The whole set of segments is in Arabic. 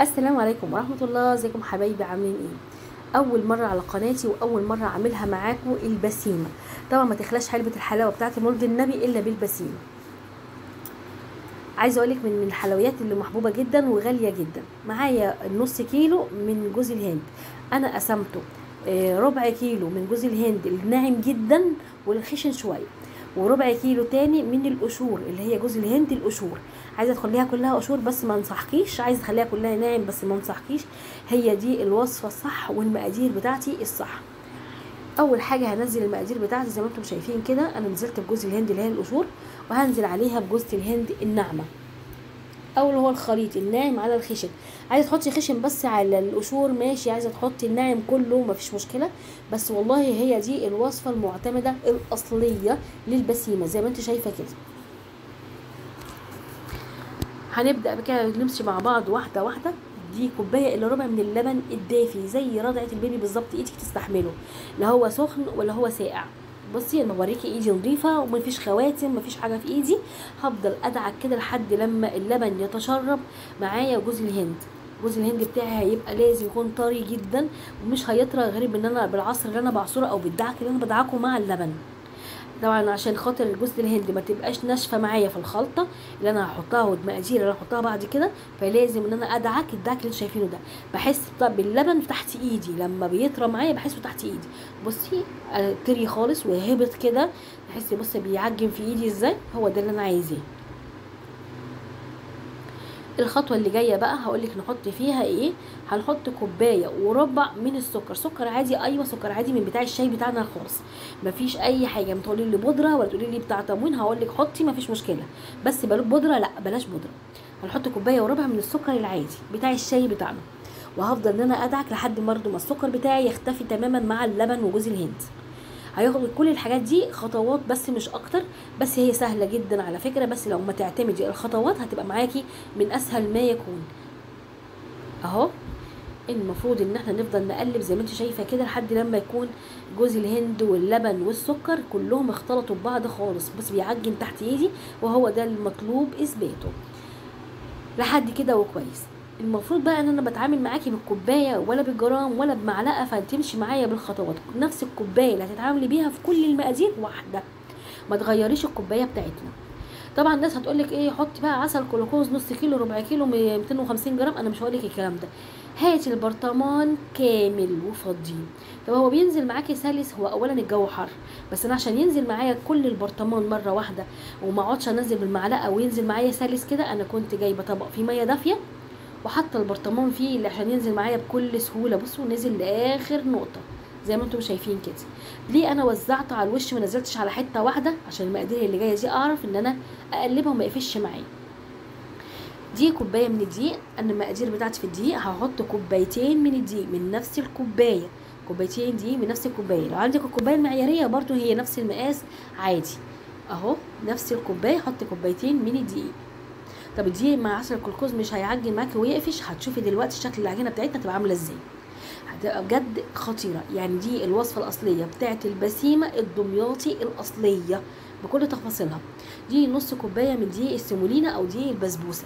السلام عليكم ورحمة الله. ازيكم حبايبي، عاملين ايه؟ اول مرة على قناتي واول مرة اعملها معاكم البسيمة. طبعا ما تخلاش حلبة الحلاوة بتاعت مولد النبي الا بالبسيمة. عايزه اقولك من الحلويات اللي محبوبة جدا وغالية جدا. معايا نص كيلو من جوز الهند، انا قسمته ربع كيلو من جوز الهند الناعم جدا والخشن شوية، وربع كيلو تاني من القشور اللي هي جوز الهند القشور. عايزه تخليها كلها قشور بس ما انصحكيش، عايزه تخليها كلها ناعم بس ما انصحكيش. هي دي الوصفه الصح والمقادير بتاعتي الصح. اول حاجه هنزل المقادير بتاعتي زي ما انتم شايفين كده. انا نزلت بجوز الهند اللي هي القشور، وهنزل عليها بجوز الهند الناعمه او اللي هو الخليط الناعم على الخشن. عايزه تحطي خشن بس على القشور ماشي، عايزه تحطي الناعم كله مفيش مشكله. بس والله هي دي الوصفه المعتمده الاصليه للبسيمه زي ما انت شايفه كده. هنبدا بكده نمشي مع بعض واحده واحده. دي كوبايه الا ربع من اللبن الدافي زي رضعه البيبي بالظبط، ايدك تستحمله لا هو سخن ولا هو ساقع. بصي انا بوريكي ايدي نظيفه ومفيش خواتم مفيش حاجه في ايدي. هفضل ادعك كده لحد لما اللبن يتشرب معايا جوز الهند. جوز الهند بتاعي هيبقى لازم يكون طري جدا ومش هيطرى غير ان انا بالعصر اللي انا بعصره او بالدعك اللي انا بدعكه مع اللبن. طبعا عشان خاطر جوز الهند ما تبقاش ناشفه معايا في الخلطه اللي انا هحطها والمقادير اللي انا هحطها بعد كده، فلازم ان انا ادعك الدعك اللي انتوا شايفينه ده. بحس باللبن تحت ايدي لما بيطرى معايا بحسه تحت ايدي. بصي طري خالص وهبط كده، تحسي بصي بيعجن في ايدي ازاي. هو ده اللي انا عايزاه. الخطوه اللي جايه بقى هقولك نحط فيها ايه. هنحط كوبايه وربع من السكر، سكر عادي، ايوه سكر عادي من بتاع الشاي بتاعنا خالص. مفيش اي حاجه، ما تقولي لي بودره ولا تقولي لي بتاع تموين هقولك حطي مفيش مشكله، بس بودره لا بلاش بودره. هنحط كوبايه وربع من السكر العادي بتاع الشاي بتاعنا، وهفضل ان انا ادعك لحد برده ما السكر بتاعي يختفي تماما مع اللبن وجوز الهند. هياخد كل الحاجات دي خطوات بس مش اكتر، بس هي سهله جدا على فكره. بس لو ما تعتمدي الخطوات هتبقى معاكي من اسهل ما يكون. اهو المفروض ان احنا نفضل نقلب زي ما انت شايفه كده لحد لما يكون جوز الهند واللبن والسكر كلهم اختلطوا ببعض خالص، بس بيعجن تحت ايدي وهو ده المطلوب اثباته لحد كده وكويس. المفروض بقى ان انا بتعامل معاكي بالكوبايه ولا بالجرام ولا بمعلقه، فتمشي معايا بالخطوات. نفس الكوبايه اللي هتتعاملي بيها في كل المقادير واحده، ما تغيريش الكوبايه بتاعتنا. طبعا الناس هتقولك ايه، حطي بقى عسل كلوكوز نص كيلو ربع كيلو 250 جرام. انا مش هقولك الكلام ده، هاتي البرطمان كامل وفضيه. طب هو بينزل معاكي سلس، هو اولا الجو حر، بس انا عشان ينزل معايا كل البرطمان مره واحده وما اقعدش انزل بالمعلقه وينزل معايا سلس كده، انا كنت جايبه طبق فيه ميه دافيه وحاطه البرطمان فيه اللي عشان ينزل معايا بكل سهوله. بصوا نزل لاخر نقطه زي ما انتم شايفين كده. ليه انا وزعته على الوش ما نزلتش على حته واحده؟ عشان المقادير اللي جايه دي اعرف ان انا اقلبها وما يقفش معايا. دي كوبايه من الدقيق، انا المقادير بتاعتي في الدقيق هحط كوبايتين من الدقيق من نفس الكوبايه، كوبايتين دقيق من نفس الكوبايه. لو عندك الكوبايه المعياريه برضو هي نفس المقاس عادي، اهو نفس الكوبايه حط كوبايتين من الدقيق. طب الدقيق مع عسل الكلوكوز مش هيعجن معاكي ويقفش؟ هتشوفي دلوقتي شكل العجينه بتاعتنا تبقى عامله ازاي، هتبقى بجد خطيره. يعني دي الوصفه الاصليه بتاعت البسيمه الدمياطي الاصليه بكل تفاصيلها. دي نص كوبايه من دقيق السيمولينا او دقيق البسبوسه.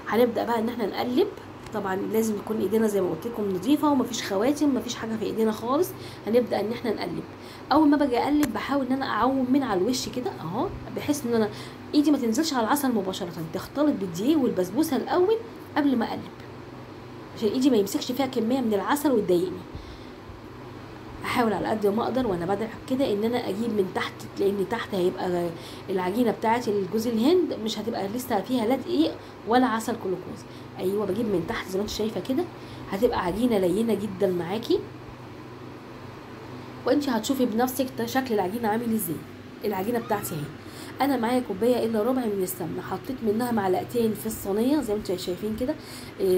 هنبدا بقى ان احنا نقلب. طبعا لازم يكون ايدينا زي ما قلت لكم نظيفه ومفيش خواتم مفيش حاجه في ايدينا خالص. هنبدا ان احنا نقلب. اول ما باجي اقلب بحاول ان انا اعوم من على الوش كده اهو، بحيث ان انا ايدي ما تنزلش على العسل مباشره، تختلط بالدقيق والبسبوسه الاول قبل ما اقلب، عشان ايدي ما يمسكش فيها كميه من العسل وتضايقني. احاول على قد ما اقدر وانا بدعك كده ان انا اجيب من تحت، لان تحت هيبقى العجينه بتاعه الجوز الهند مش هتبقى لسه فيها لا دقيق ولا عسل كلوكوز. ايوه بجيب من تحت زي ما انت شايفه كده، هتبقى عجينه لينه جدا معاكي، وانت هتشوفي بنفسك شكل العجينه عامل ازاي. العجينه بتاعتي اهي، انا معايا كوبايه الا ربع من السمنه، حطيت منها معلقتين في الصينيه زي ما انتم شايفين كده.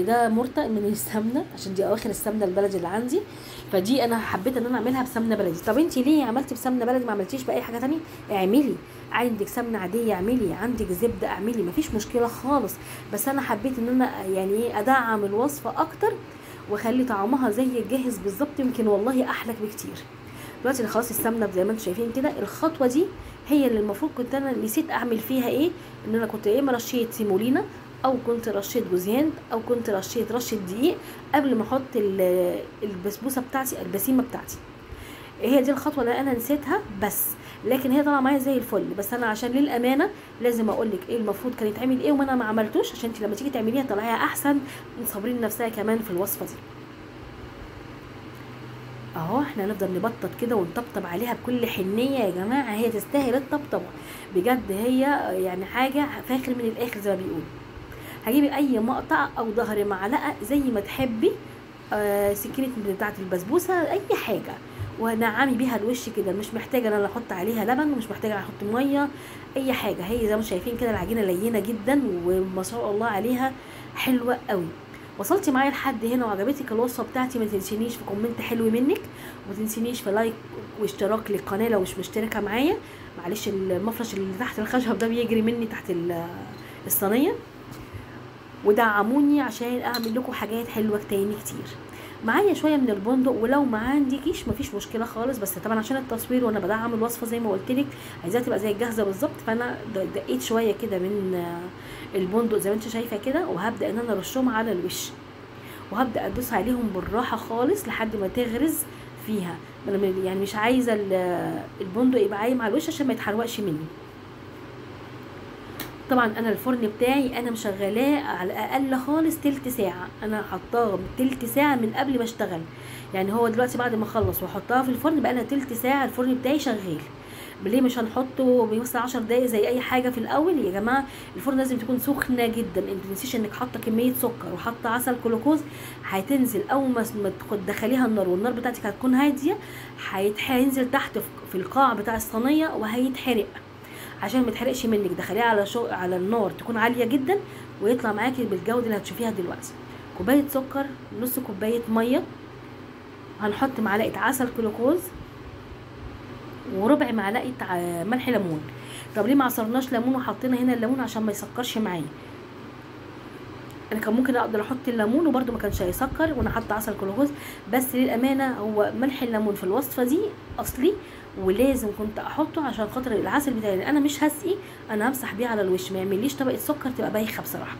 ده مرتق من السمنه عشان دي اواخر السمنه البلدي اللي عندي، فدي انا حبيت ان انا اعملها بسمنه بلدي. طب انت ليه عملتي بسمنه بلدي ما عملتيش باي حاجه تانية؟ اعملي، عندك سمنه عاديه اعملي، عندك زبده اعملي، مفيش مشكله خالص. بس انا حبيت ان انا يعني ايه ادعم الوصفه اكتر واخلي طعمها زي الجاهز بالظبط، يمكن والله احلى بكتير. دلوقتي خلاص السمنه زي ما انتم شايفين كده. الخطوه دي هي اللي المفروض كنت انا نسيت اعمل فيها ايه، ان انا كنت ايه مرشيه سيمولينا او كنت رشيت جوز هند، او كنت رشيت رشه دقيق قبل ما احط البسبوسه بتاعتي، البسيمه بتاعتي. هي دي الخطوه اللي انا نسيتها بس، لكن هي طالعه معايا زي الفل. بس انا عشان للامانه لازم اقول لك ايه المفروض كان يتعمل ايه وما انا ما عملتوش، عشان انت لما تيجي تعمليها طلعيها احسن من صابرين نفسها كمان في الوصفه دي. اهو احنا هنفضل نبطط كده ونطبطب عليها بكل حنيه يا جماعه، هي تستاهل الطبطبه بجد، هي يعني حاجه فاخر من الاخر زي ما بيقولوا. هجيبي اي مقطع او ظهر معلقه زي ما تحبي، سكينه بتاعه البسبوسه اي حاجه، ونعمي بيها الوش كده. مش محتاجه ان انا احط عليها لبن، ومش محتاجه احط ميه، اي حاجه. هي زي ما شايفين كده العجينه لينه جدا وما شاء الله عليها حلوه قوي. وصلتي معايا لحد هنا وعجبتك الوصفه بتاعتي، ما تنسينيش في كومنت حلو منك، وما تنسينيش في لايك واشتراك للقناه لو مش مشتركه معايا. معلش المفرش اللي تحت الخشب ده بيجري مني تحت الصينيه. ودعموني عشان اعمل لكم حاجات حلوه تاني كتير. معايا شويه من البندق، ولو ما عندكيش مفيش مشكله خالص، بس طبعا عشان التصوير وانا بدعم الوصفه زي ما قلت لك عايزاها تبقى زي الجاهزه بالظبط، فانا دقيت شويه كده من البندق زي ما انت شايفه كده، وهبدا ان انا ارشهم على الوش، وهبدا ادوس عليهم بالراحه خالص لحد ما تغرز فيها. يعني مش عايزه البندق يبقى عايم على الوش عشان ما يتحرقش مني. طبعا انا الفرن بتاعي انا مشغلاه على الاقل خالص تلت ساعه، انا حطاه تلت ساعه من قبل ما اشتغل. يعني هو دلوقتي بعد ما اخلص واحطها في الفرن بقى لها تلت ساعه الفرن بتاعي شغال. ليه مش هنحطه بيوصل 10 دقايق زي اي حاجه في الاول يا جماعه؟ الفرن لازم تكون سخنه جدا. انت تنسيش انك حاطه كميه سكر وحاطه عسل جلوكوز، هتنزل اول ما تدخليها النار والنار بتاعتك هتكون هاديه، هينزل تحت في القاع بتاع الصينيه وهيتحرق. عشان ما يتحرقش منك دخليها على النار تكون عاليه جدا، ويطلع معاكي بالجوده اللي هتشوفيها دلوقتي. كوبايه سكر، نص كوبايه ميه، هنحط معلقه عسل جلوكوز، وربع معلقه ملح ليمون. طب ليه ما عصرناش ليمون وحطينا هنا الليمون؟ عشان ما يسكرش معايا. انا كان ممكن اقدر احط الليمون وبرده ما كانش هيسكر وانا حاطه عسل جلوكوز، بس للامانه هو ملح الليمون في الوصفه دي اصلي، ولازم كنت احطه عشان خاطر العسل بتاعي. انا مش هسقي، انا همسح بيه على الوش، ما يعمليش طبقه سكر تبقى بايخه بصراحه.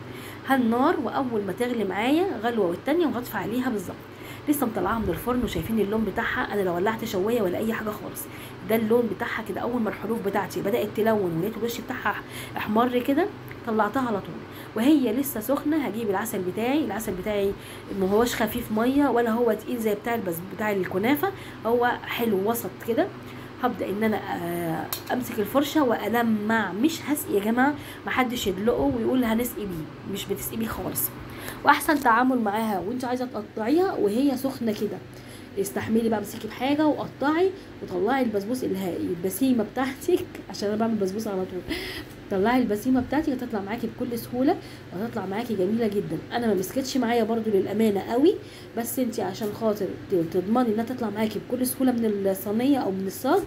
هالنار، واول ما تغلي معايا غلوه والتانيه وهطفي عليها بالظبط. لسه مطلعاها من الفرن وشايفين اللون بتاعها، انا لا ولعت شوايه ولا اي حاجه خالص. ده اللون بتاعها كده. اول ما الحروف بتاعتي بدات تلون ولقيت الوش بتاعها احمر كده، طلعتها على طول وهي لسه سخنه. هجيب العسل بتاعي ما هوش خفيف ميه ولا هو تقيل زي بتاع الكنافه، هو حلو وسط كده. هبدا ان انا امسك الفرشه والمع، مش هسقي يا جماعه، محدش يدلقه ويقول هنسقي بيه، مش بتسقي بيه خالص. واحسن تعامل معاها وانت عايزه تقطعيها وهي سخنه كده. استحملي بقى، امسكي بحاجه وقطعي وطلعي البسيمه بتاعتك عشان انا بعمل بسبوسه على طول. طلعي البسيمه بتاعتك هتطلع معاكي بكل سهوله، وهتطلع معاكي جميله جدا. انا ما مسكتش معايا برده للامانه قوي، بس انت عشان خاطر تضمني انها تطلع معاكي بكل سهوله من الصينيه او من الصاج،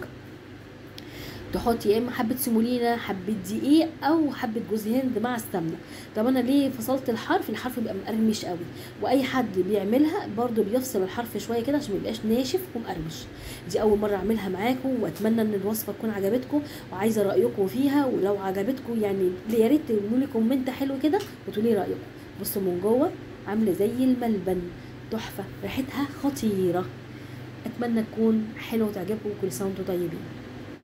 تحطي يا اما حبه سيمولينا، حبه دقيق، او حبه جوز هند مع السمنه. طب انا ليه فصلت الحرف بيبقى مقرمش قوي، واي حد بيعملها برده بيفصل الحرف شويه كده عشان ما يبقاش ناشف ومقرمش. دي اول مره اعملها معاكم، واتمنى ان الوصفه تكون عجبتكم، وعايزه رايكم فيها. ولو عجبتكم يعني يا ريت تقولوا لي كومنت حلو كده وتقولوا لي رايكم. بصوا من جوه عامله زي الملبن، تحفه، ريحتها خطيره. اتمنى تكون حلوه وتعجبكم، وكل سنه وانتم طيبين.